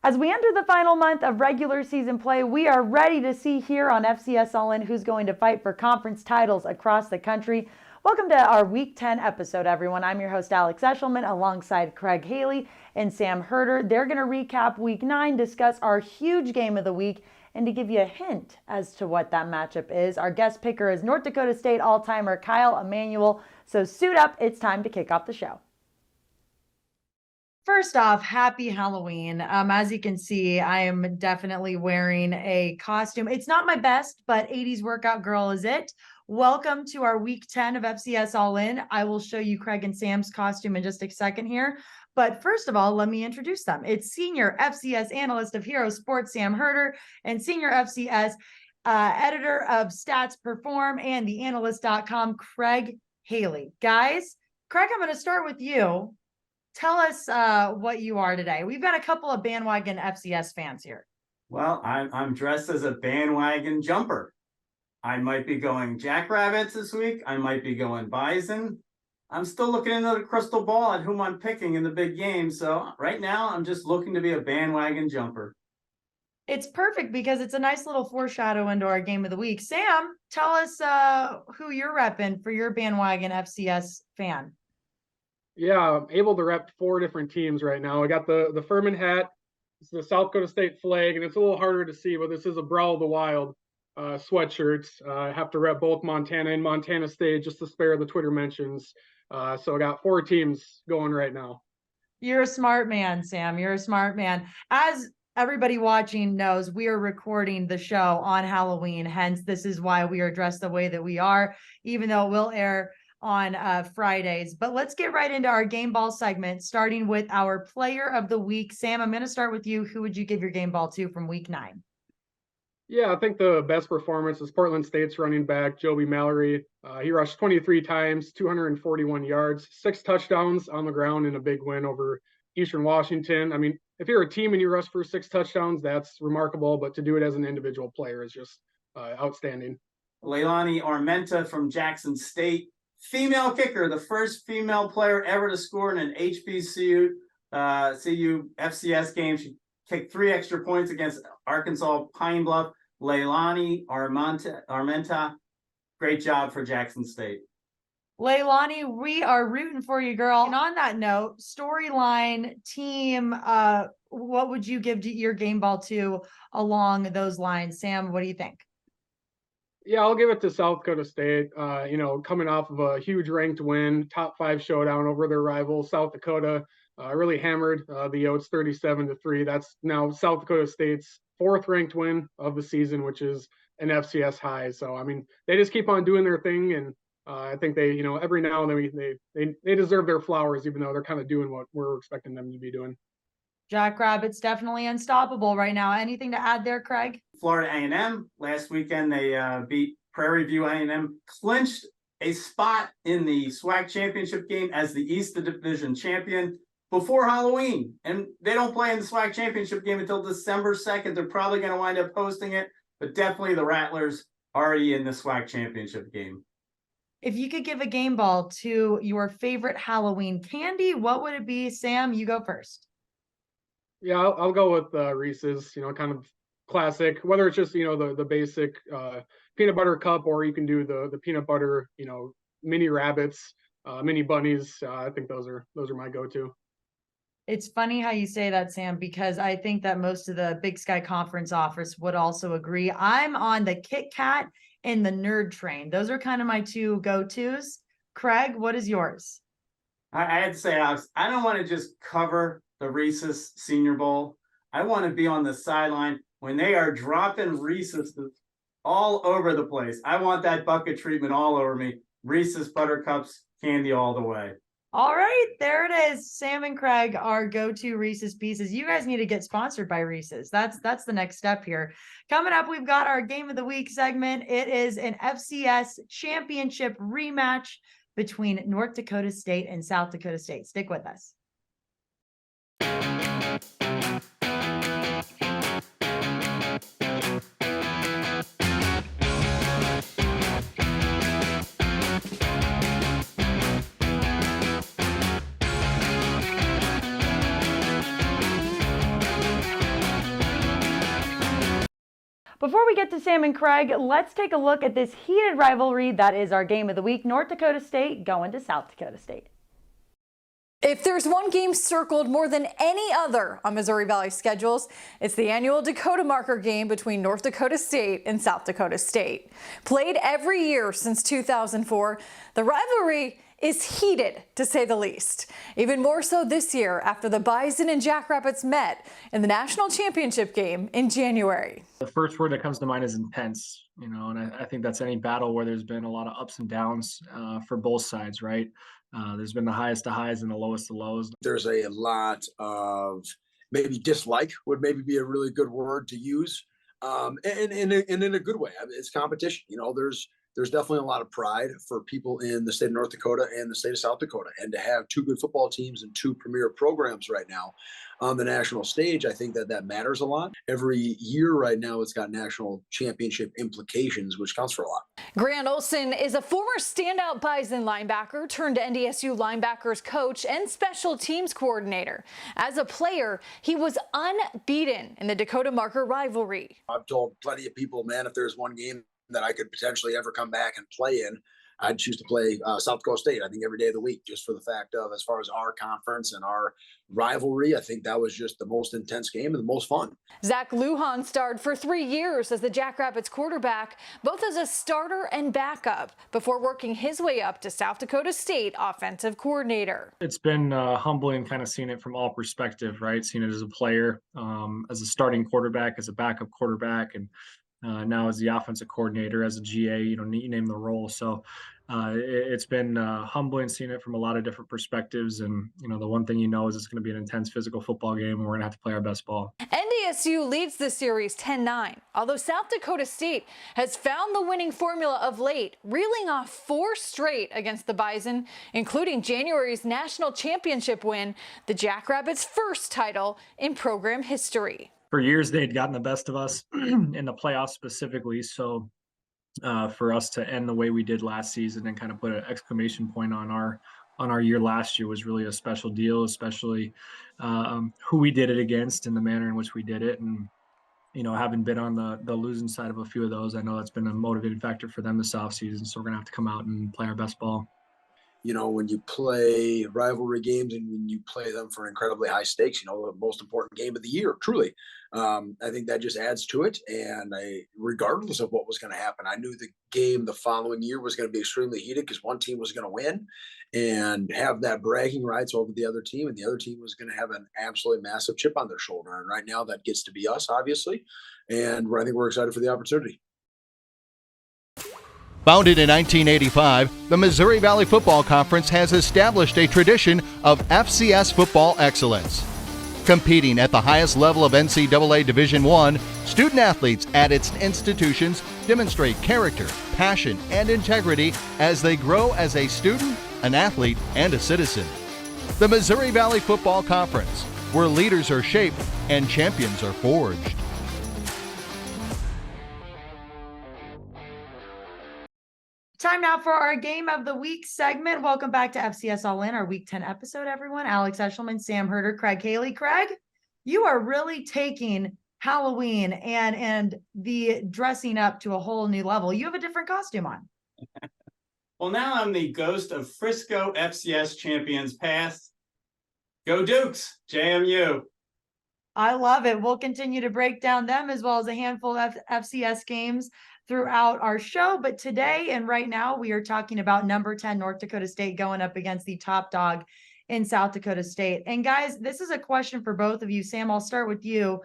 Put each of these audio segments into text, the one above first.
As we enter the final month of regular season play, we are ready to see here on FCS All-In who's going to fight for conference titles across the country. Welcome to our Week 10 episode, everyone. I'm your host, Alex Eshelman, alongside Craig Haley and Sam Herder. They're going to recap Week 9, discuss our huge game of the week, and to give you a hint as to what that matchup is, our guest picker is North Dakota State all-timer Kyle Emanuel. So suit up, it's time to kick off the show. First off, happy Halloween. As you can see, I am definitely wearing a costume. It's not my best, but 80s workout girl is it. Welcome to our Week 10 of FCS All-In. I will show you Craig and Sam's costume in just a second here. But first of all, let me introduce them. It's Senior FCS Analyst of Hero Sports, Sam Herder, and Senior FCS Editor of Stats Perform and theanalyst.com, Craig Haley. Guys, Craig, I'm going to start with you. Tell us what you are today. We've got a couple of bandwagon FCS fans here. Well, I'm dressed as a bandwagon jumper. I might be going Jackrabbits this week. I might be going Bison. I'm still looking into the crystal ball at whom I'm picking in the big game. So right now, I'm just looking to be a bandwagon jumper. It's perfect because it's a nice little foreshadow into our game of the week. Sam, tell us who you're repping for your bandwagon FCS fan. Yeah, I'm able to rep 4 different teams right now. I got the Furman hat. It's the South Dakota State flag, and it's a little harder to see, but this is a Brawl of the Wild sweatshirt. I have to rep both Montana and Montana State just to spare the Twitter mentions. So I got 4 teams going right now. You're a smart man, Sam. You're a smart man. As everybody watching knows, we are recording the show on Halloween. Hence, this is why we are dressed the way that we are, even though it will air on Fridays. But let's get right into our game ball segment, starting with our player of the week. Sam, I'm going to start with you. Who would you give your game ball to from week 9? Yeah, I think the best performance is Portland State's running back, Joby Mallory. He rushed 23 times, 241 yards, 6 touchdowns on the ground in a big win over Eastern Washington. I mean, if you're a team and you rush for 6 touchdowns, that's remarkable, but to do it as an individual player is just outstanding. Leilani Armenta from Jackson State. Female kicker, the first female player ever to score in an HBCU CU FCS game. She kicked 3 extra points against Arkansas Pine Bluff. Leilani Armenta, great job for Jackson State. Leilani, we are rooting for you, girl. And on that note, storyline, team, what would you give your game ball to along those lines? Sam, what do you think? Yeah, I'll give it to South Dakota State. Coming off of a huge ranked win, top 5 showdown over their rival, South Dakota, really hammered the Yotes 37-3. That's now South Dakota State's 4th ranked win of the season, which is an FCS high. So, I mean, they just keep on doing their thing. And I think they, every now and then they deserve their flowers, even though they're kind of doing what we're expecting them to be doing. Jackrabbits definitely unstoppable right now. Anything to add there, Craig? Florida A&M, last weekend they beat Prairie View A&M, clinched a spot in the SWAC championship game as the East Division champion before Halloween. And they don't play in the SWAC championship game until December 2nd. They're probably going to wind up hosting it, but definitely the Rattlers already in the SWAC championship game. If you could give a game ball to your favorite Halloween candy, what would it be? Sam, you go first. Yeah, I'll go with Reese's, kind of classic, whether it's just, the basic peanut butter cup, or you can do the peanut butter, mini rabbits, mini bunnies. I think those are my go-to. It's funny how you say that, Sam, because I think that most of the Big Sky Conference office would also agree. I'm on the Kit Kat and the Nerd Train. Those are kind of my 2 go-tos. Craig, what is yours? I had to say, Alex, I don't want to just cover the Reese's Senior Bowl. I want to be on the sideline when they are dropping Reese's all over the place. I want that bucket treatment all over me. Reese's Buttercups, candy all the way. All right, there it is. Sam and Craig are go-to Reese's Pieces. You guys need to get sponsored by Reese's. That's the next step here. Coming up, we've got our Game of the Week segment. It is an FCS championship rematch between North Dakota State and South Dakota State. Stick with us. Before we get to Sam and Craig, let's take a look at this heated rivalry that is our game of the week. North Dakota State going to South Dakota State. If there's one game circled more than any other on Missouri Valley schedules, it's the annual Dakota marker game between North Dakota State and South Dakota State. Played every year since 2004, the rivalry is heated, to say the least. Even more so this year after the Bison and Jackrabbits met in the national championship game in January. The first word that comes to mind is intense, and I think that's any battle where there's been a lot of ups and downs for both sides, right? There's been the highest of highs and the lowest of lows. There's a lot of maybe dislike would maybe be a really good word to use, and in a good way. I mean, it's competition. There's definitely a lot of pride for people in the state of North Dakota and the state of South Dakota, and to have two good football teams and two premier programs right now on the national stage, I think that matters a lot. Every year right now, it's got national championship implications, which counts for a lot. Grant Olson is a former standout Bison linebacker turned NDSU linebackers coach and special teams coordinator. As a player, he was unbeaten in the Dakota marker rivalry. I've told plenty of people, man, if there's one game that I could potentially ever come back and play in, I'd choose to play South Dakota State, I think, every day of the week, just for the fact of, as far as our conference and our rivalry, I think that was just the most intense game and the most fun. Zach Lujan starred for 3 years as the Jackrabbits quarterback, both as a starter and backup, before working his way up to South Dakota State offensive coordinator. It's been humbling kind of seeing it from all perspectives, right? Seeing it as a player, as a starting quarterback, as a backup quarterback, and now as the offensive coordinator, as a GA, you name the role. So it's been humbling seeing it from a lot of different perspectives. And, the one thing is it's going to be an intense physical football game, and we're going to have to play our best ball. NDSU leads the series 10-9, although South Dakota State has found the winning formula of late, reeling off 4 straight against the Bison, including January's national championship win, the Jackrabbits' first title in program history. For years, they had gotten the best of us in the playoffs specifically. So for us to end the way we did last season and kind of put an exclamation point on our year last year was really a special deal, especially who we did it against and the manner in which we did it. And, having been on the losing side of a few of those, I know that's been a motivating factor for them this offseason. So we're going to have to come out and play our best ball. When you play rivalry games and when you play them for incredibly high stakes, the most important game of the year, truly. I think that just adds to it. And regardless of what was going to happen, I knew the game the following year was going to be extremely heated because one team was going to win and have that bragging rights over the other team. And the other team was going to have an absolutely massive chip on their shoulder. And right now that gets to be us, obviously. And I think we're excited for the opportunity. Founded in 1985, the Missouri Valley Football Conference has established a tradition of FCS football excellence. Competing at the highest level of NCAA Division I, student athletes at its institutions demonstrate character, passion, and integrity as they grow as a student, an athlete, and a citizen. The Missouri Valley Football Conference, where leaders are shaped and champions are forged. Time now for our Game of the Week segment. Welcome back to FCS All-In, our Week 10 episode, everyone. Alex Eshelman, Sam Herder, Craig Haley. Craig, you are really taking Halloween and the dressing up to a whole new level. You have a different costume on. Well, now I'm the ghost of Frisco FCS champions past. Go Dukes, JMU. I love it. We'll continue to break down them as well as a handful of FCS games throughout our show. But today and right now, we are talking about number 10 North Dakota State going up against the top dog in South Dakota State. And guys, this is a question for both of you. Sam, I'll start with you.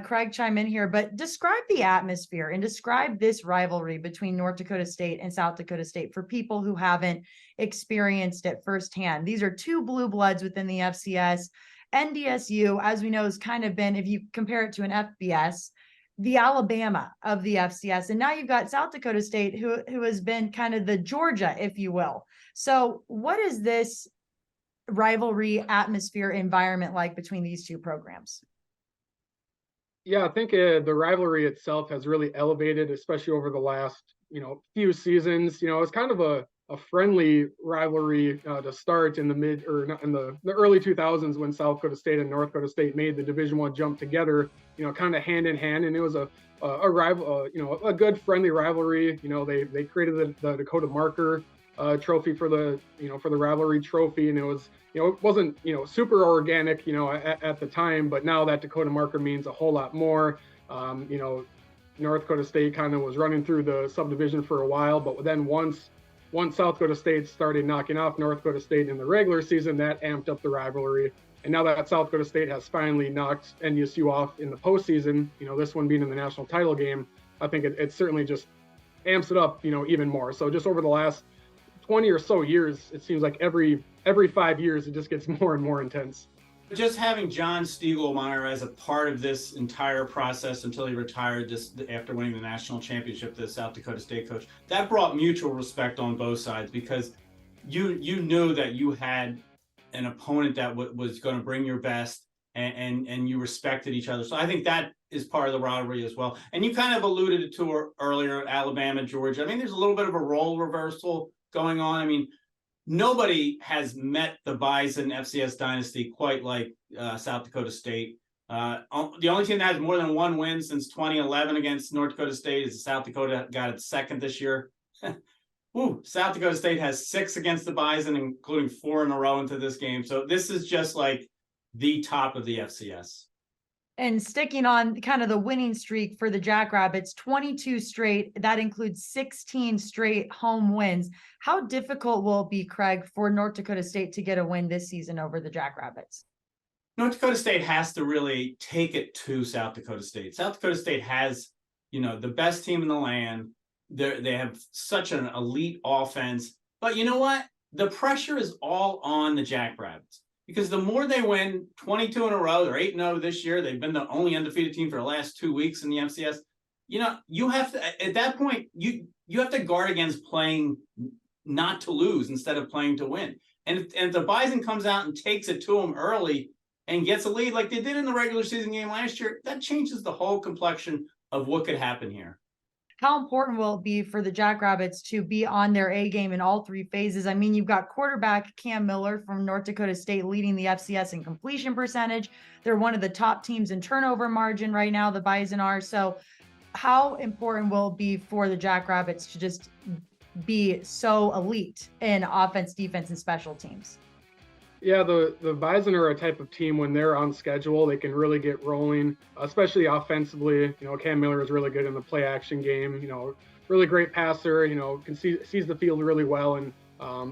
Craig, chime in here, but describe the atmosphere and describe this rivalry between North Dakota State and South Dakota State for people who haven't experienced it firsthand. These are two blue bloods within the FCS. NDSU, as we know, has kind of been, if you compare it to an FBS, the Alabama of the FCS. And now you've got South Dakota State, who has been kind of the Georgia, if you will. So what is this rivalry atmosphere environment like between these two programs? Yeah, I think the rivalry itself has really elevated, especially over the last, few seasons. It's kind of a a friendly rivalry to start in the early 2000s when South Dakota State and North Dakota State made the Division I jump together, kind of hand in hand, and it was a rival, a good friendly rivalry. They created the Dakota Marker trophy for the rivalry trophy, and it was, it wasn't, super organic, at the time, but now that Dakota Marker means a whole lot more. North Dakota State kind of was running through the subdivision for a while, but then once South Dakota State started knocking off North Dakota State in the regular season, that amped up the rivalry. And now that South Dakota State has finally knocked NDSU off in the postseason, this one being in the national title game, I think it certainly just amps it up, even more. So just over the last 20 or so years, it seems like every 5 years, it just gets more and more intense. Just having John Stiegelmeyer as a part of this entire process until he retired just after winning the national championship, the South Dakota State coach, that brought mutual respect on both sides, because you knew that you had an opponent that was going to bring your best, and you respected each other. So I think that is part of the rivalry as well. And you kind of alluded to her earlier, Alabama, Georgia. I mean, there's a little bit of a role reversal going on. I mean, nobody has met the Bison FCS dynasty quite like South Dakota State. The only team that has more than one win since 2011 against North Dakota State is South Dakota. Got its second this year. Ooh, South Dakota State has 6 against the Bison, including 4 in a row into this game. So this is just like the top of the FCS. And sticking on kind of the winning streak for the Jackrabbits, 22 straight, that includes 16 straight home wins. How difficult will it be, Craig, for North Dakota State to get a win this season over the Jackrabbits? North Dakota State has to really take it to South Dakota State. South Dakota State has, the best team in the land. They have such an elite offense. But you know what? The pressure is all on the Jackrabbits. Because the more they win, 22 in a row, they're 8-0 this year. They've been the only undefeated team for the last 2 weeks in the FCS. You have to, at that point, you have to guard against playing not to lose instead of playing to win. And if the Bison comes out and takes it to them early and gets a lead like they did in the regular season game last year, that changes the whole complexion of what could happen here. How important will it be for the Jackrabbits to be on their A game in all 3 phases? I mean, you've got quarterback Cam Miller from North Dakota State leading the FCS in completion percentage. They're one of the top teams in turnover margin right now, the Bison are. So how important will it be for the Jackrabbits to just be so elite in offense, defense, and special teams? Yeah, the Bison are a type of team when they're on schedule, they can really get rolling, especially offensively. Cam Miller is really good in the play action game, really great passer, sees the field really well. And,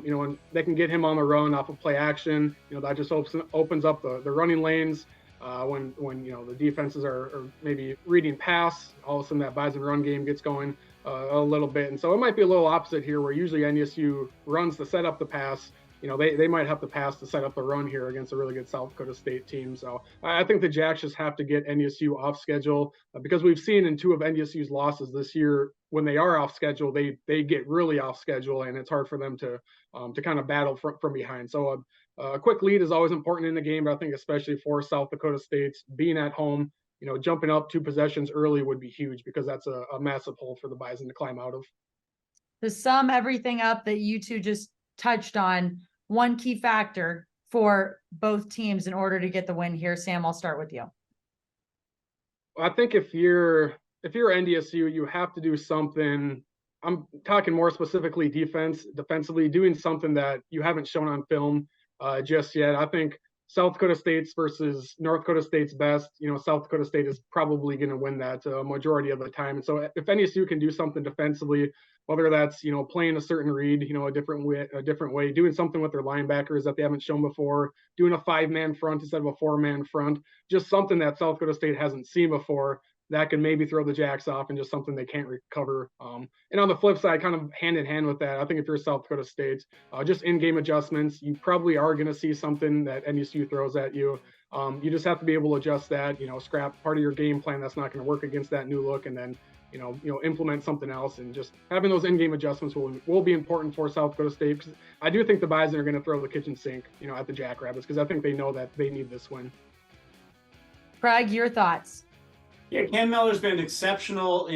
when they can get him on the run off of play action, that just opens up the running lanes. When the defenses are maybe reading pass, all of a sudden that Bison run game gets going a little bit. And so it might be a little opposite here, where usually NDSU runs to set up the pass. They might have to pass to set up the run here against a really good South Dakota State team. So I think the Jacks just have to get NDSU off schedule, because we've seen in 2 of NDSU's losses this year, when they are off schedule, they get really off schedule, and it's hard for them to kind of battle from behind. So a quick lead is always important in the game, but I think especially for South Dakota State, being at home, jumping up 2 possessions early would be huge, because that's a massive hole for the Bison to climb out of. To sum everything up that you two just touched on, one key factor for both teams in order to get the win here. Sam, I'll start with you. I think if you're NDSU, you have to do something. I'm talking more specifically defensively, doing something that you haven't shown on film just yet. I think South Dakota State's versus North Dakota State's best, South Dakota State is probably going to win that majority of the time. And so if NDSU can do something defensively, whether that's, playing a certain read, a different way, doing something with their linebackers that they haven't shown before, doing a 5-man front instead of a 4-man front, just something that South Dakota State hasn't seen before, that can maybe throw the Jacks off, and just something they can't recover. And on the flip side, kind of hand in hand with that, I think if you're South Dakota State, just in-game adjustments, you probably are going to see something that NDSU throws at you. You just have to be able to adjust that, scrap part of your game plan that's not going to work against that new look, and then implement something else. And just having those in-game adjustments will be important for South Dakota State, because I do think the Bison are going to throw the kitchen sink, at the Jackrabbits, because I think they know that they need this win. Craig, your thoughts? Yeah, Cam Miller's been exceptional,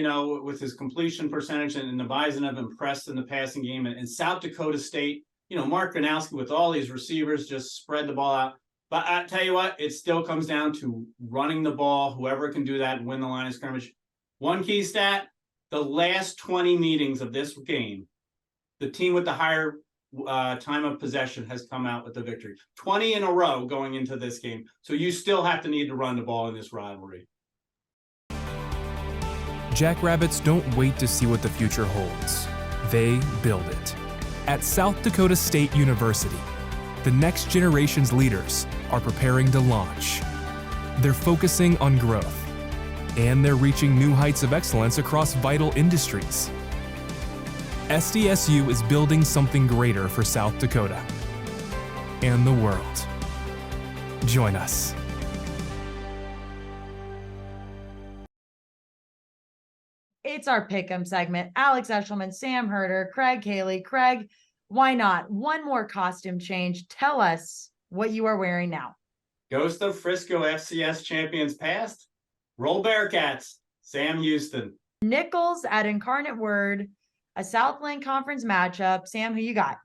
with his completion percentage, and the Bison have impressed in the passing game. And South Dakota State, Mark Gronowski with all these receivers just spread the ball out. But I tell you what, it still comes down to running the ball, whoever can do that and win the line of scrimmage. One key stat, the last 20 meetings of this game, the team with the higher time of possession has come out with the victory. 20 in a row going into this game. So you still have to need to run the ball in this rivalry. Jackrabbits don't wait to see what the future holds. They build it. At South Dakota State University, the next generation's leaders are preparing to launch. They're focusing on growth, and they're reaching new heights of excellence across vital industries. SDSU is building something greater for South Dakota and the world. Join us. It's our pick'em segment. Alex Eshelman, Sam Herder, Craig Haley. Craig, why not? One more costume change. Tell us what you are wearing now. Ghost of Frisco FCS champions past. Roll Bearcats. Sam Houston. Nichols at Incarnate Word, a Southland Conference matchup. Sam, who you got?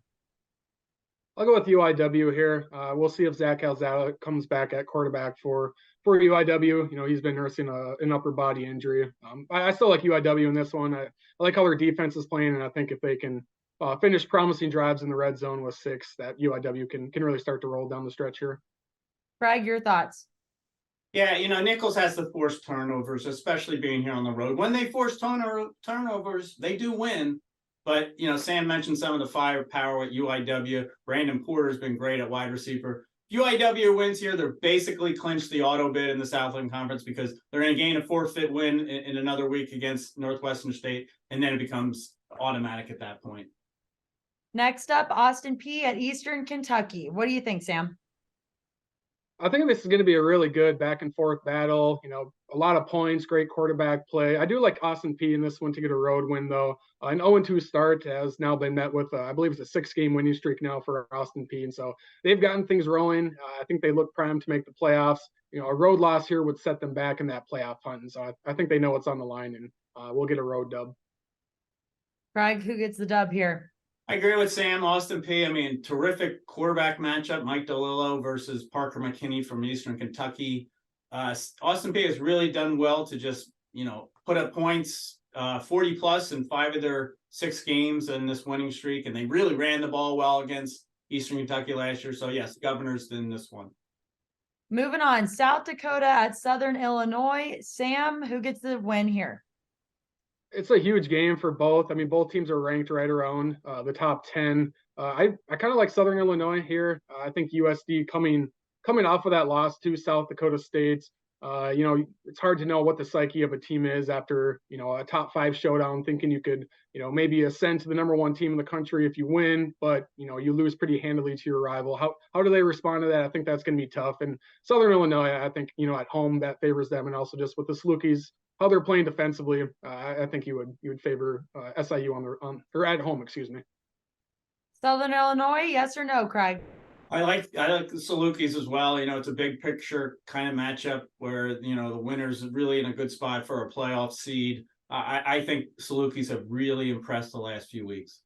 I'll go with UIW here. We'll see if Zach Alzala comes back at quarterback for UIW. He's been nursing an upper body injury. I still like UIW in this one. I like how their defense is playing, and I think if they can finish promising drives in the red zone with 6, that UIW can really start to roll down the stretch here. Craig, your thoughts? Yeah, Nichols has to force turnovers, especially being here on the road. When they force turnovers, they do win. But, Sam mentioned some of the firepower at UIW. Brandon Porter's been great at wide receiver. UIW wins here. They're basically clinched the auto bid in the Southland Conference because they're going to gain a forfeit win in another week against Northwestern State, and then it becomes automatic at that point. Next up, Austin Peay at Eastern Kentucky. What do you think, Sam? I think this is going to be a really good back and forth battle. A lot of points, great quarterback play. I do like Austin Peay in this one to get a road win, though. An 0-2 start has now been met with, I believe it's a 6-game winning streak now for Austin Peay. And so they've gotten things rolling. I think they look primed to make the playoffs. A road loss here would set them back in that playoff hunt. And so I think they know what's on the line, and we'll get a road dub. Craig, who gets the dub here? I agree with Sam. Austin Peay, terrific quarterback matchup. Mike DeLillo versus Parker McKinney from Eastern Kentucky. Austin Peay has really done well to just, put up points, 40 plus in 5 of their 6 games in this winning streak. And they really ran the ball well against Eastern Kentucky last year. So yes, Governors in this one. Moving on, South Dakota at Southern Illinois. Sam, who gets the win here? It's a huge game for both. Both teams are ranked right around the top 10. I kind of like Southern Illinois here. I think USD coming off of that loss to South Dakota State. It's hard to know what the psyche of a team is after, a top 5 showdown, thinking you could, maybe ascend to the number 1 team in the country if you win, but, you lose pretty handily to your rival. How do they respond to that? I think that's going to be tough. And Southern Illinois, I think, at home that favors them. And also just with the Salukis, how they're playing defensively, I think you would favor SIU or at home, excuse me. Southern Illinois, yes or no, Craig? I like the Salukis as well. It's a big picture kind of matchup where, the winner's really in a good spot for a playoff seed. I think Salukis have really impressed the last few weeks.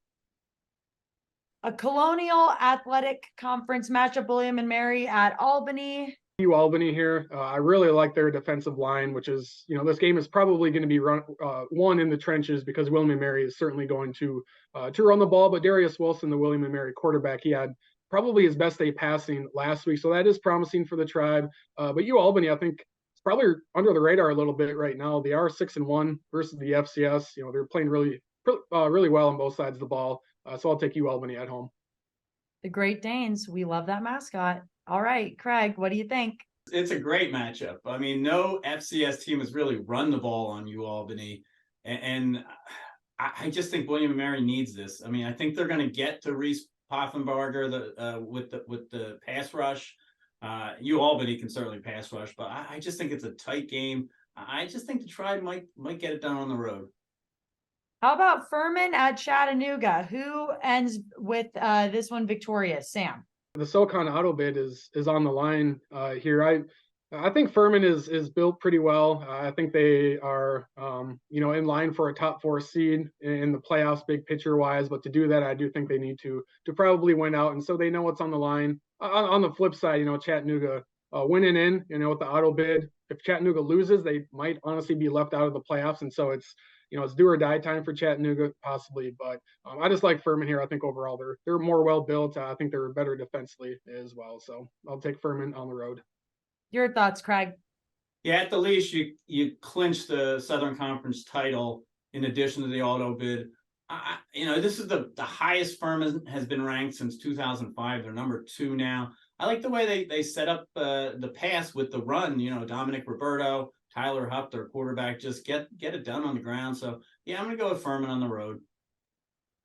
A Colonial Athletic Conference matchup, William and Mary at Albany. Albany here. I really like their defensive line, which is, this game is probably going to be won in the trenches because William and Mary is certainly going to run the ball. But Darius Wilson, the William and Mary quarterback, he had probably his best day passing last week. So that is promising for the Tribe. But Albany, I think, is probably under the radar a little bit right now. They are 6-1 versus the FCS. They're playing really well on both sides of the ball. So I'll take Albany at home. The Great Danes. We love that mascot. All right, Craig, what do you think? It's a great matchup. No FCS team has really run the ball on Albany. And I just think William and Mary needs this. I think they're going to get to Reese Poffenbarger with the pass rush. Albany can certainly pass rush, but I just think it's a tight game. I just think the Tribe might get it done on the road. How about Furman at Chattanooga? Who ends with this one victorious? Sam? The SoCon auto bid is on the line here. I think Furman is built pretty well. I think they are, in line for a top 4 seed in the playoffs, big picture wise. But to do that, I do think they need to probably win out, and so they know what's on the line. On the flip side, Chattanooga winning in, with the auto bid. If Chattanooga loses, they might honestly be left out of the playoffs, and so it's do or die time for Chattanooga possibly. But I just like Furman here. I think overall they're more well built. I think they're better defensively as well. So I'll take Furman on the road. Your thoughts, Craig? Yeah, at the least, you clinch the Southern Conference title in addition to the auto bid. This is the highest Furman has been ranked since 2005. They're number 2 now. I like the way they set up the pass with the run. Dominic Roberto, Tyler Huff, their quarterback, just get it done on the ground. So yeah, I'm gonna go with Furman on the road.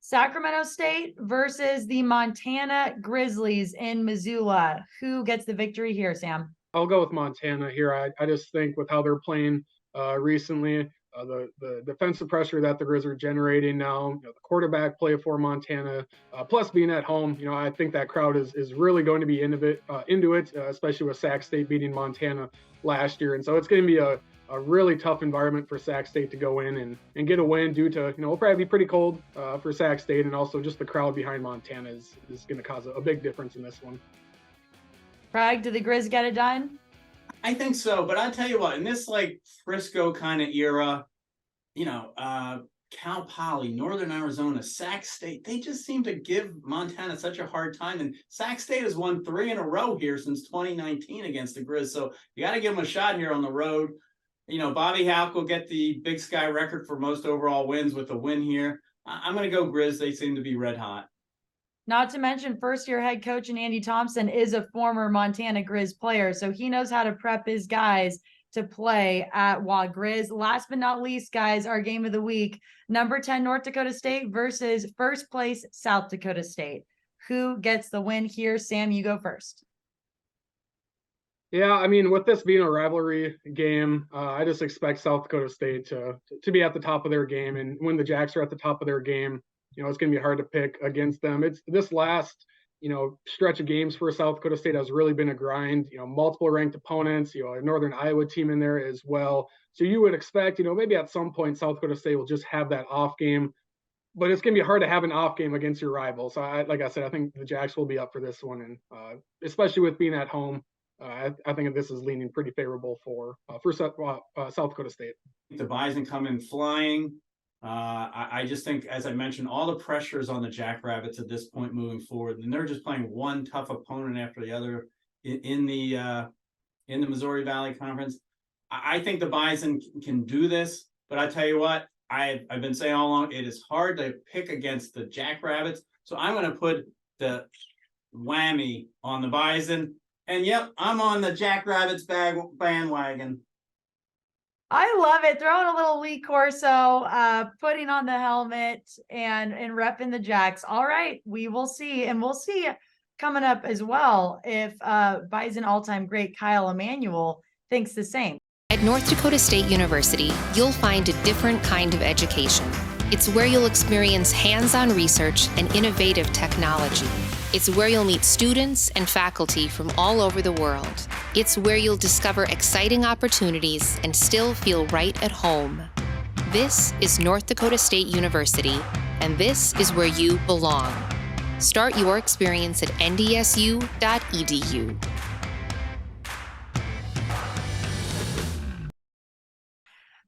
Sacramento State versus the Montana Grizzlies in Missoula. Who gets the victory here, Sam? I'll go with Montana here. I just think with how they're playing recently, the defensive pressure that the Grizz are generating now, the quarterback play for Montana, plus being at home, I think that crowd is really going to be into it, especially with Sac State beating Montana last year. And so it's going to be a really tough environment for Sac State to go in and get a win due to, it'll probably be pretty cold for Sac State, and also just the crowd behind Montana is going to cause a big difference in this one. Craig, do the Grizz get it done? I think so, but I'll tell you what, in this Frisco kind of era, Cal Poly, Northern Arizona, Sac State, they just seem to give Montana such a hard time. And Sac State has won 3 in a row here since 2019 against the Grizz. So you got to give them a shot here on the road. Bobby Houck will get the Big Sky record for most overall wins with a win here. I'm going to go Grizz. They seem to be red hot. Not to mention, first-year head coach and Andy Thompson is a former Montana Grizz player, so he knows how to prep his guys to play at Wa Grizz. Last but not least, guys, our game of the week, number 10 North Dakota State versus first place South Dakota State. Who gets the win here? Sam, you go first. Yeah, with this being a rivalry game, I just expect South Dakota State to be at the top of their game, and when the Jacks are at the top of their game, it's going to be hard to pick against them. It's this last, stretch of games for South Dakota State has really been a grind, multiple ranked opponents, a Northern Iowa team in there as well. So you would expect, maybe at some point South Dakota State will just have that off game, but it's going to be hard to have an off game against your rival. So like I said, I think the Jacks will be up for this one. And especially with being at home, I think this is leaning pretty favorable for South Dakota State. The Bison come in flying. I just think, as I mentioned, all the pressure is on the Jackrabbits at this point moving forward, and they're just playing one tough opponent after the other in the Missouri Valley Conference. I think the Bison can do this, but I tell you what, I've been saying all along, it is hard to pick against the Jackrabbits, so I'm going to put the whammy on the Bison, and yep, I'm on the Jackrabbits bandwagon. I love it. Throwing a little Lee Corso, putting on the helmet and repping the Jacks. All right, we will see. And we'll see coming up as well if Bison all-time great Kyle Emanuel thinks the same. At North Dakota State University, you'll find a different kind of education. It's where you'll experience hands-on research and innovative technology. It's where you'll meet students and faculty from all over the world. It's where you'll discover exciting opportunities and still feel right at home. This is North Dakota State University, and this is where you belong. Start your experience at ndsu.edu.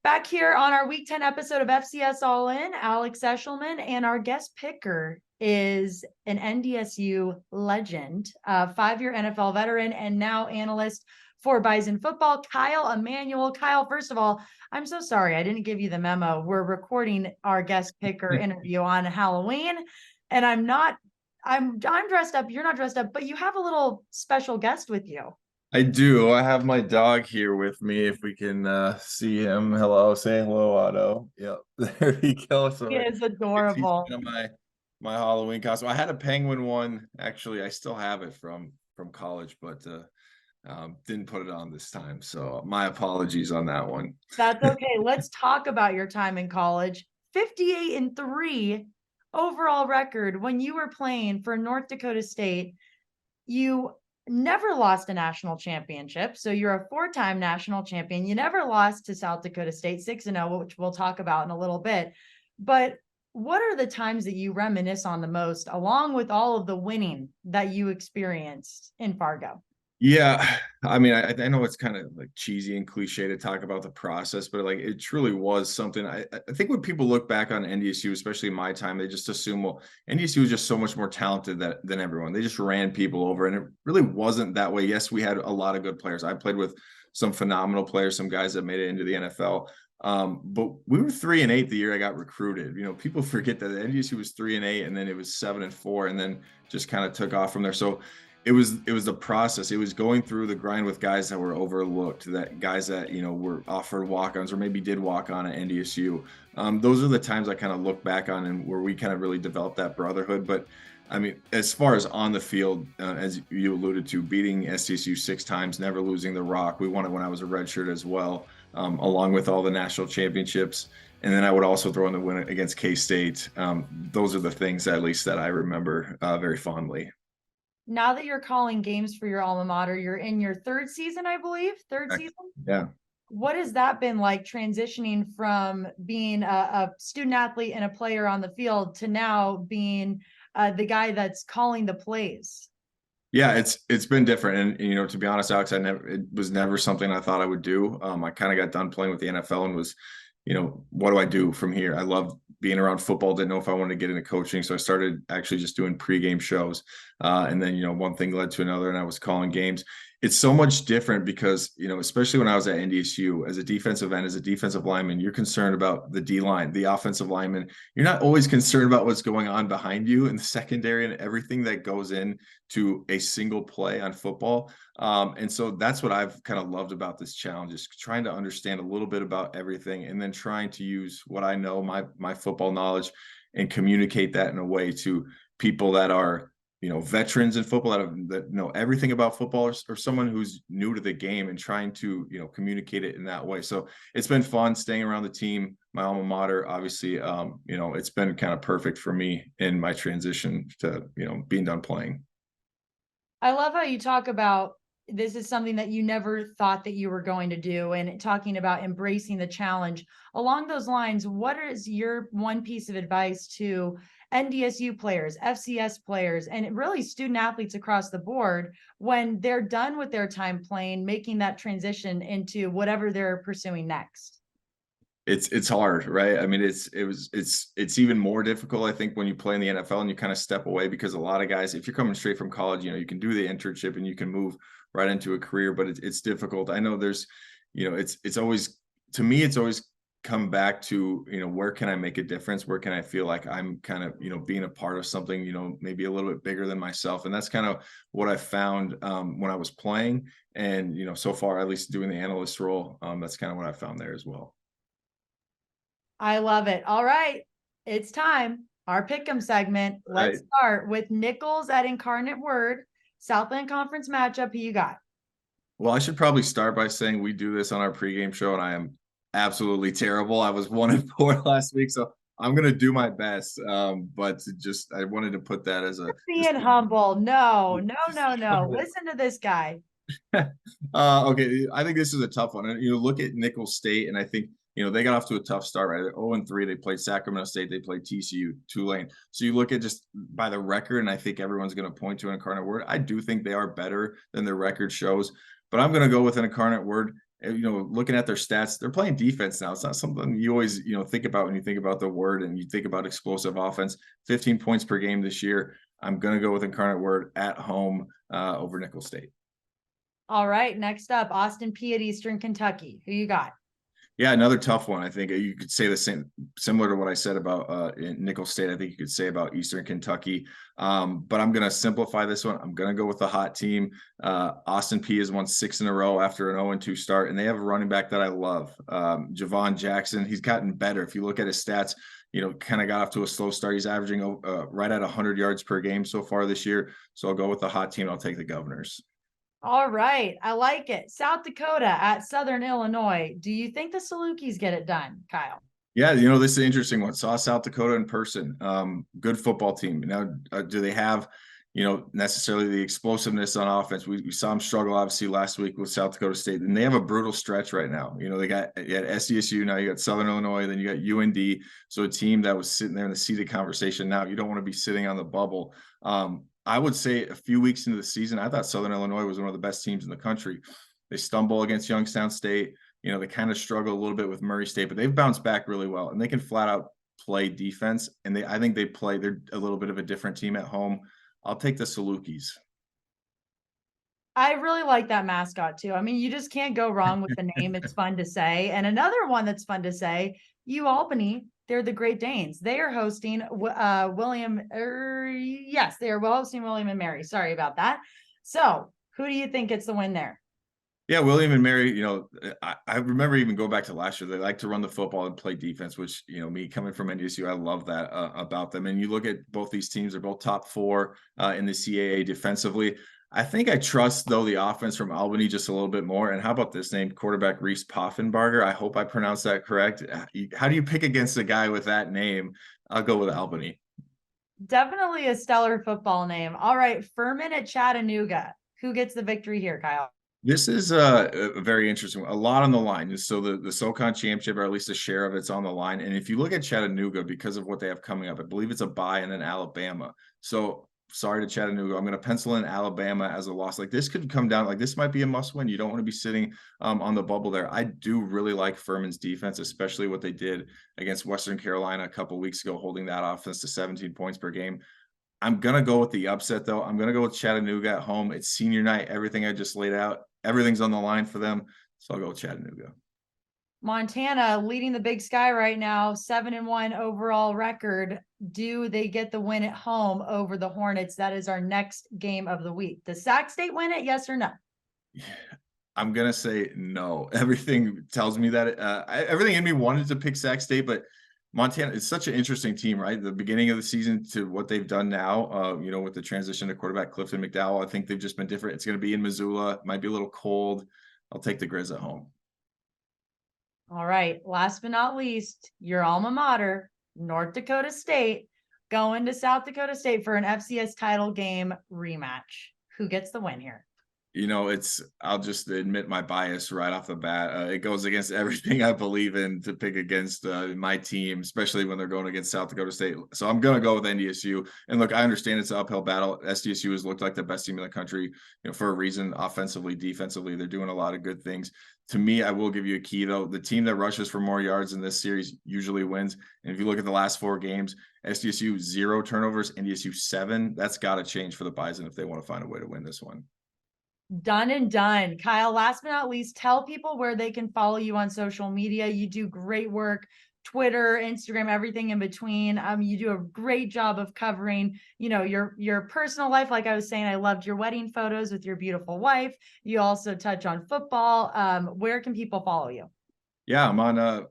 Back here on our Week 10 episode of FCS All-In, Alex Eshelman, and our guest picker is an NDSU legend, a 5-year NFL veteran, and now analyst for Bison football, Kyle Emanuel. Kyle, first of all, I'm so sorry I didn't give you the memo. We're recording our guest picker interview on Halloween, and I'm dressed up. You're not dressed up, but you have a little special guest with you. I do. I have my dog here with me. If we can see him. Hello. Say hello, Otto. Yep. There he goes. So He is adorable. My Halloween costume. I had a penguin one. Actually, I still have it from college, but didn't put it on this time. So my apologies on that one. That's okay. Let's talk about your time in college. 58-3 overall record when you were playing for North Dakota State. You never lost a national championship. So you're a 4-time national champion. You never lost to South Dakota State, 6-0, which we'll talk about in a little bit. But what are the times that you reminisce on the most, along with all of the winning that you experienced in Fargo? Yeah, I mean, I know it's kind of like cheesy and cliche to talk about the process, but like it truly was something. I think when people look back on NDSU, especially in my time, they just assume, well, NDSU was just so much more talented than everyone. They just ran people over, and it really wasn't that way. Yes, we had a lot of good players. I played with some phenomenal players, some guys that made it into the NFL. But we were 3-8 the year I got recruited. You know, people forget that the NDSU was 3-8, and then it was 7-4, and then just kind of took off from there. So it was the process. It was going through the grind with guys that were overlooked, that guys that, you know, were offered walk-ons or maybe did walk on at NDSU. Those are the times I kind of look back on and where we kind of really developed that brotherhood. But I mean, as far as on the field, as you alluded to, beating SDSU 6 times, never losing the Rock. We won it when I was a redshirt as well, along with all the national championships. And then I would also throw in the win against K-State. Those are the things, at least, that I remember very fondly. Now that you're calling games for your alma mater, you're in your 3rd season, I believe. 3rd season? Yeah. What has that been like, transitioning from being a student athlete and a player on the field to now being the guy that's calling the plays? Yeah, it's been different. And, you know, to be honest, Alex, it was never something I thought I would do. I kind of got done playing with the NFL and was, you know, what do I do from here? I love being around football, didn't know if I wanted to get into coaching. So I started actually just doing pregame shows. And then, you know, one thing led to another and I was calling games. It's so much different because, you know, especially when I was at NDSU as a defensive end, as a defensive lineman, you're concerned about the D-line, the offensive lineman. You're not always concerned about what's going on behind you in the secondary and everything that goes in to a single play on football. And so that's what I've kind of loved about this challenge, is trying to understand a little bit about everything and then trying to use what I know, my football and communicate that in a way to people that are, you know, veterans in football that know everything about football, or someone who's new to the game, and trying to, you know, communicate it in that way. So it's been fun staying around the team, my alma mater, obviously. You know, it's been kind of perfect for me in my transition to, you know, being done playing. I love how you talk about this is something that you never thought that you were going to do, and talking about embracing the challenge. Along those lines, what is your one piece of advice to NDSU players, FCS players, and really student athletes across the board when they're done with their time playing, making that transition into whatever they're pursuing next? It's hard, right? I mean, it's even more difficult, I think, when you play in the NFL and you kind of step away, because a lot of guys, if you're coming straight from college, you know, you can do the internship and you can move right into a career, but it's difficult. I know there's, you know, it's always, to me, it's always come back to, you know, where can I make a difference? Where can I feel like I'm kind of, you know, being a part of something, you know, maybe a little bit bigger than myself. And that's kind of what I found when I was playing. And, you know, so far, at least doing the analyst role, that's kind of what I found there as well. I love it. All right, it's time. Our pick'em segment. Let's start with Nichols at Incarnate Word. Southland Conference matchup. Who you got? Well, I should probably start by saying we do this on our pregame show, and I am absolutely terrible. I was 1-4 last week, so I'm gonna do my best. But just I wanted to put that as a being humble. No. Listen to this guy. Okay, I think this is a tough one. And you look at Nicholls State, and I think, you know, they got off to a tough start, right? They're 0-3. They played Sacramento State. They played TCU, Tulane. So you look at just by the record, and I think everyone's going to point to an Incarnate Word. I do think they are better than their record shows, but I'm going to go with an Incarnate Word. You know, looking at their stats, they're playing defense now. It's not something you always, you know, think about when you think about the Word and you think about explosive offense. 15 points per game this year. I'm going to go with Incarnate Word at home over Nicholls State. All right, next up, Austin Peay at Eastern Kentucky. Who you got? Yeah, another tough one. I think you could say the same, similar to what I said about Nicholls State. I think you could say about Eastern Kentucky. But I'm going to simplify this one. I'm going to go with the hot team. Austin Peay has won 6 in a row after an 0-2 start, and they have a running back that I love, Javon Jackson. He's gotten better. If you look at his stats, you know, kind of got off to a slow start. He's averaging right at 100 yards per game so far this year. So I'll go with the hot team. I'll take the Governors. All right, I like it. South Dakota at Southern Illinois. Do you think the Salukis get it done, Kyle? Yeah, you know, this is an interesting one. Saw South Dakota in person. Good football team. Now, do they have, necessarily the explosiveness on offense. We saw them struggle obviously last week with South Dakota State, and they have a brutal stretch right now. They got SDSU, now you got Southern Illinois, then you got UND. So a team that was sitting there in the seeded conversation. Now you don't want to be sitting on the bubble. I would say a few weeks into the season, I thought Southern Illinois was one of the best teams in the country. They stumble against Youngstown State. They kind of struggle a little bit with Murray State, but they've bounced back really well, and they can flat out play defense. And I think they're a little bit of a different team at home. I'll take the Salukis. I really like that mascot too. I mean, you just can't go wrong with the name. It's fun to say. And another one that's fun to say, Albany, they're the Great Danes. They are hosting William and Mary. Sorry about that. So who do you think gets the win there? Yeah, William and Mary, I remember even going back to last year, they like to run the football and play defense, which, me coming from NDSU, I love that about them. And you look at both these teams, they're both top 4 in the CAA defensively. I think I trust, though, the offense from Albany just a little bit more. And how about this name, quarterback Reese Poffenbarger? I hope I pronounced that correct. How do you pick against a guy with that name? I'll go with Albany. Definitely a stellar football name. All right, Furman at Chattanooga. Who gets the victory here, Kyle? This is a very interesting one. A lot on the line. So the SoCon championship, or at least a share of it's on the line. And if you look at Chattanooga, because of what they have coming up, I believe it's a bye and then Alabama. So sorry to Chattanooga. I'm going to pencil in Alabama as a loss. Like, this could come down. Like, this might be a must win. You don't want to be sitting on the bubble there. I do really like Furman's defense, especially what they did against Western Carolina a couple of weeks ago, holding that offense to 17 points per game. I'm going to go with the upset, though. I'm going to go with Chattanooga at home. It's senior night. Everything I just laid out, everything's on the line for them. So I'll go with Chattanooga. Montana leading the Big Sky right now, 7-1 overall record. Do they get the win at home over the Hornets? That is our next game of the week. Does Sac State win it? Yes or no? I'm going to say no. Everything tells me that everything in me wanted to pick Sac State, but Montana is such an interesting team, right? The beginning of the season to what they've done now, with the transition to quarterback Clifton McDowell, I think they've just been different. It's going to be in Missoula. It might be a little cold. I'll take the Grizz at home. All right. Last but not least, your alma mater, North Dakota State, going to South Dakota State for an FCS title game rematch. Who gets the win here? I'll just admit my bias right off the bat. It goes against everything I believe in to pick against my team, especially when they're going against South Dakota State. So I'm going to go with NDSU. And look, I understand it's an uphill battle. SDSU has looked like the best team in the country, for a reason. Offensively, defensively, they're doing a lot of good things. To me, I will give you a key, though. The team that rushes for more yards in this series usually wins. And if you look at the last 4 games, SDSU 0 turnovers, NDSU 7. That's got to change for the Bison if they want to find a way to win this one. Done and done. Kyle, last but not least, tell people where they can follow you on social media. You do great work, Twitter, Instagram, everything in between. You do a great job of covering, your personal life. Like I was saying, I loved your wedding photos with your beautiful wife. You also touch on football. Where can people follow you? Yeah, I'm on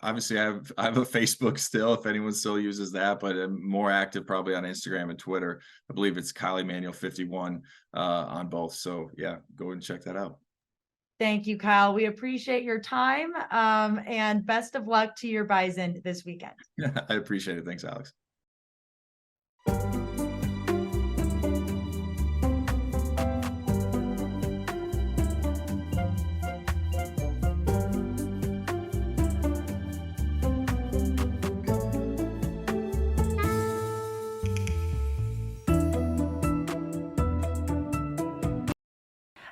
obviously I have a Facebook still, if anyone still uses that, but I'm more active probably on Instagram and Twitter. I believe it's Kyle Emanuel 51 on both. So yeah, go and check that out. Thank you, Kyle. We appreciate your time, and best of luck to your Bison this weekend. I appreciate it. Thanks, Alex.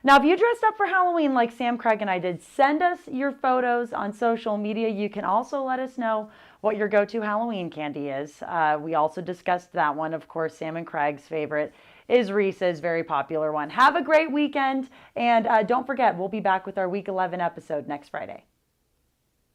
Now, if you dressed up for Halloween like Sam, Craig, and I did, send us your photos on social media. You can also let us know what your go-to Halloween candy is. We also discussed that one. Of course, Sam and Craig's favorite is Reese's, very popular one. Have a great weekend, and don't forget, we'll be back with our Week 11 episode next Friday.